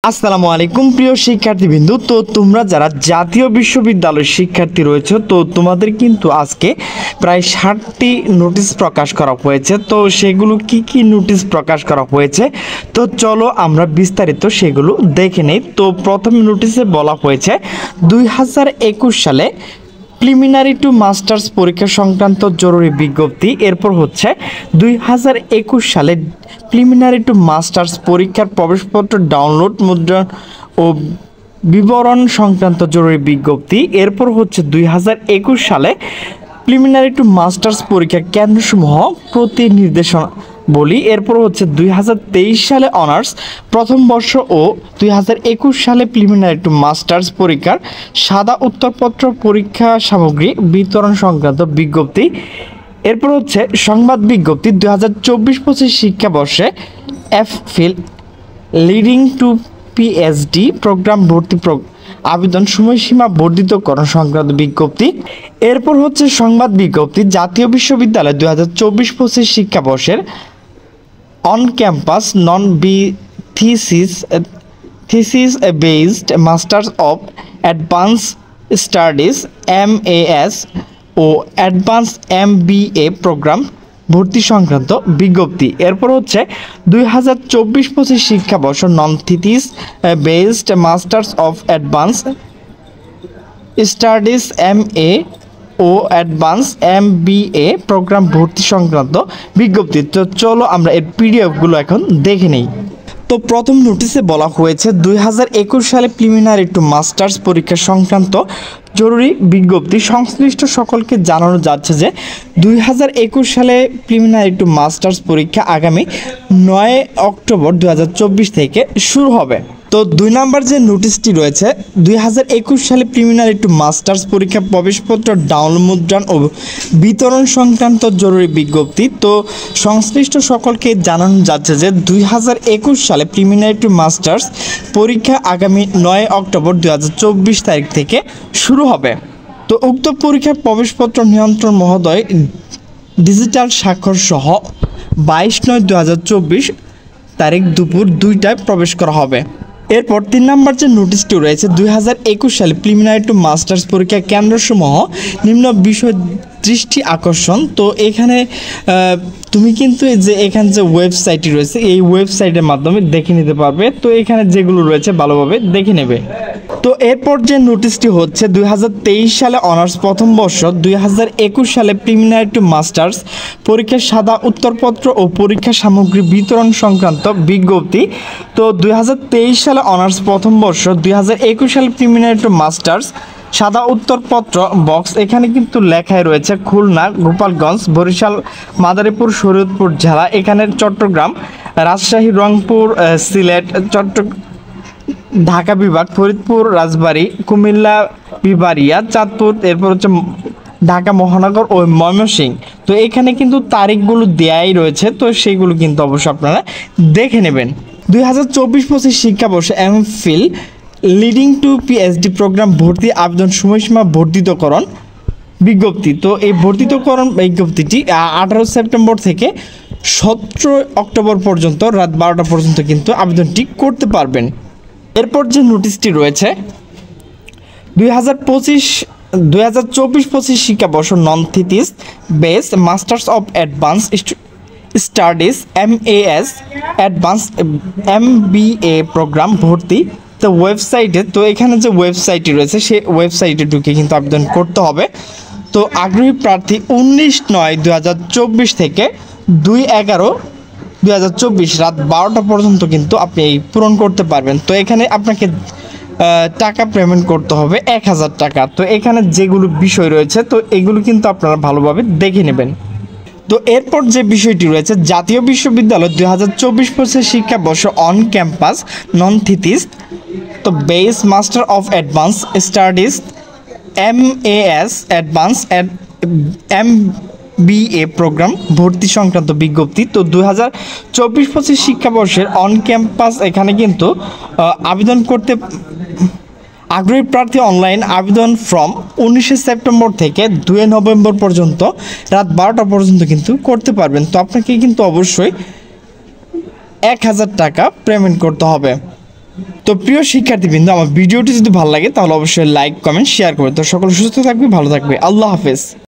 আসসালামু আলাইকুম প্রিয় শিক্ষার্থীবৃন্দ। তো তোমরা যারা জাতীয় বিশ্ববিদ্যালয়ের শিক্ষার্থী রয়েছে, তো তোমাদের কিন্তু আজকে প্রায় 60টি নোটিশ প্রকাশ করা হয়েছে। তো সেগুলো কি নোটিশ প্রকাশ করা হয়েছে, তো চলো আমরা বিস্তারিত সেগুলো দেখে নেই। তো প্রথম নোটিশে বলা হয়েছে 2021 সালে প্রিলিমিনারি টু মাস্টার্স পরীক্ষা সংক্রান্ত জরুরি বিজ্ঞপ্তি। এরপর হচ্ছে 2021 সালে প্রিলিমিনারি টু মাস্টার্স পরীক্ষার প্রবেশপত্র ডাউনলোড, মুদ্রণ ও বিবরণ সংক্রান্ত জরুরি বিজ্ঞপ্তি। এরপর হচ্ছে 2021 সালে প্রিলিমিনারি টু মাস্টার্স পরীক্ষার কেন্দ্রসমূহ প্রতি নির্দেশনা বলি। এরপর হচ্ছে 2023 সালে অনার্স প্রথম বর্ষ ও 2021 সালে প্রিলিমিনারি টু মাস্টার্স পরীক্ষার সাদা উত্তরপত্র পরীক্ষা সামগ্রী বিতরণ সংক্রান্ত বিজ্ঞপ্তি। এরপর হচ্ছে সংবাদ বিজ্ঞপ্তি 2024-25 শিক্ষাবর্ষে এফ.ফিল লিডিং টু পিএইচডি প্রোগ্রাম ভর্তি আবেদন সময়সীমা বর্ধিতকরণ সংক্রান্ত বিজ্ঞপ্তি। এরপর হচ্ছে সংবাদ বিজ্ঞপ্তি জাতীয় বিশ্ববিদ্যালয় 2024-25 শিক্ষাবর্ষের on campus non B thesis based masters of advance studies MAS ও অ্যাডভান্স MBA প্রোগ্রাম ভর্তি সংক্রান্ত বিজ্ঞপ্তি। এরপর হচ্ছে 2024-25 শিক্ষাবর্ষ non thesis based masters of advance studies MA ও অ্যাডভান্স MBA প্রোগ্রাম ভর্তি সংক্রান্ত বিজ্ঞপ্তি। তো চলো আমরা এর পিডিএফগুলো এখন দেখে নেই। তো প্রথম নোটিশে বলা হয়েছে 2021 সালে প্রিলিমিনারি টু মাস্টার্স পরীক্ষা সংক্রান্ত জরুরি বিজ্ঞপ্তি। সংশ্লিষ্ট সকলকে জানানো যাচ্ছে যে 2021 সালে প্রিলিমিনারি টু মাস্টার্স পরীক্ষা আগামী 9 অক্টোবর 2024 থেকে শুরু হবে। তো 2 নম্বর যে নোটিশটি রয়েছে 2021 সালে প্রিলিমিনারি টু মাস্টার্স পরীক্ষা প্রবেশপত্র ডাউনলোড, মুদ্রণ ও বিতরণ সংক্রান্ত জরুরি বিজ্ঞপ্তি। তো সংশ্লিষ্ট সকলকে জানানো যাচ্ছে যে 2021 সালে প্রিলিমিনারি টু মাস্টার্স পরীক্ষা আগামী 9 অক্টোবর 2024 তারিখ থেকে শুরু হবে। তো উক্ত পরীক্ষার প্রবেশপত্র নিয়ন্ত্রণ মহোদয় ডিজিটাল স্বাক্ষর সহ 22/9/2024 তারিখ দুপুর 2টায় প্রবেশ করা হবে। এরপর 3 নম্বর যে নোটিশটি রয়েছে 2021 সালে প্রিলিমিনারি টু মাস্টার্স পরীক্ষা কেন্দ্রসমূহ নিম্ন বিষয় দৃষ্টি আকর্ষণ। তো এখানে তুমি কিন্তু যে এখানে যে ওয়েবসাইটটি রয়েছে এই ওয়েবসাইটের মাধ্যমে দেখে নিতে পারবে। তো এখানে যেগুলো রয়েছে ভালোভাবে দেখে নেবে। তো এরপর যে নোটিশটি হচ্ছে 2023 সালে অনার্স প্রথম বর্ষ 2021 সালে প্রিলিমিনারি টু মাস্টার্স পরীক্ষার সাদা উত্তরপত্র ও পরীক্ষা সামগ্রী বিতরণ সংক্রান্ত বিজ্ঞপ্তি। তো 2023 সালে অনার্স প্রথম বর্ষ 2021 সালে প্রিলিমিনারি টু মাস্টার্স সাদা উত্তরপত্র বক্স এখানে কিন্তু লেখাই রয়েছে খুলনা, গোপালগঞ্জ, বরিশাল, মাদারীপুর, শরীয়তপুর জেলা, এখানে চট্টগ্রাম, রাজশাহী, রংপুর, সিলেট, ঢাকা বিভাগ, ফরিদপুর, রাজবাড়ী, কুমিল্লা, বিবাড়িয়া, চাঁদপুর, এরপর হচ্ছে ঢাকা মহানগর ও ময়মনসিংহ। তো এখানে কিন্তু তারিখগুলো দেয়াই রয়েছে, তো সেইগুলো কিন্তু অবশ্যই আপনারা দেখে নেবেন। 2024-25 শিক্ষাবর্ষে MPhil leading to PhD programme ভর্তি আবেদন সময়সীমা বর্ধিতকরণ বিজ্ঞপ্তি। তো এই বর্ধিতকরণ বিজ্ঞপ্তিটি 18 সেপ্টেম্বর থেকে 17 অক্টোবর পর্যন্ত রাত 12টা পর্যন্ত কিন্তু আবেদনটি করতে পারবেন। এরপর যে নোটিশটি রয়েছে 2024-25 শিক্ষাবর্ষ non thesis based masters of advance studies MAS advance MBA programme ভর্তি। তো ওয়েবসাইটে, তো এখানে যে ওয়েবসাইটটি রয়েছে সেই ওয়েবসাইটে ঢুকে কিন্তু আবেদন করতে হবে। তো আগ্রহী প্রার্থী 19/9/2024 থেকে 2/11/2024 রাত 12টা পর্যন্ত কিন্তু আপনি এই পূরণ করতে পারবেন। তো এখানে আপনাকে টাকা পেমেন্ট করতে হবে 1000 টাকা। তো এখানে যেগুলো বিষয় রয়েছে তো এগুলো কিন্তু আপনারা ভালোভাবে দেখে নেবেন। তো এরপর যে বিষয়টি রয়েছে জাতীয় বিশ্ববিদ্যালয় 2024-25 শিক্ষাবর্ষ অন ক্যাম্পাস নন থিসিস তো base master of advance studies MAS advance MBA programme ভর্তি সংক্রান্ত বিজ্ঞপ্তি। তো 2024-25 শিক্ষাবর্ষের অন ক্যাম্পাস এখানে কিন্তু আবেদন করতে আগ্রহী প্রার্থী অনলাইন আবেদন ফর্ম 19 সেপ্টেম্বর থেকে 2 নভেম্বর পর্যন্ত রাত 12টা পর্যন্ত কিন্তু করতে পারবেন। তো আপনাকে কিন্তু অবশ্যই 1000 টাকা পেমেন্ট করতে হবে। তো প্রিয় শিক্ষার্থীবৃন্দ, আমার ভিডিওটি যদি ভালো লাগে তাহলে অবশ্যই লাইক, কমেন্ট, শেয়ার করবে। তো সকল সুস্থ থাকবে, ভালো থাকবে। আল্লাহ হাফেজ।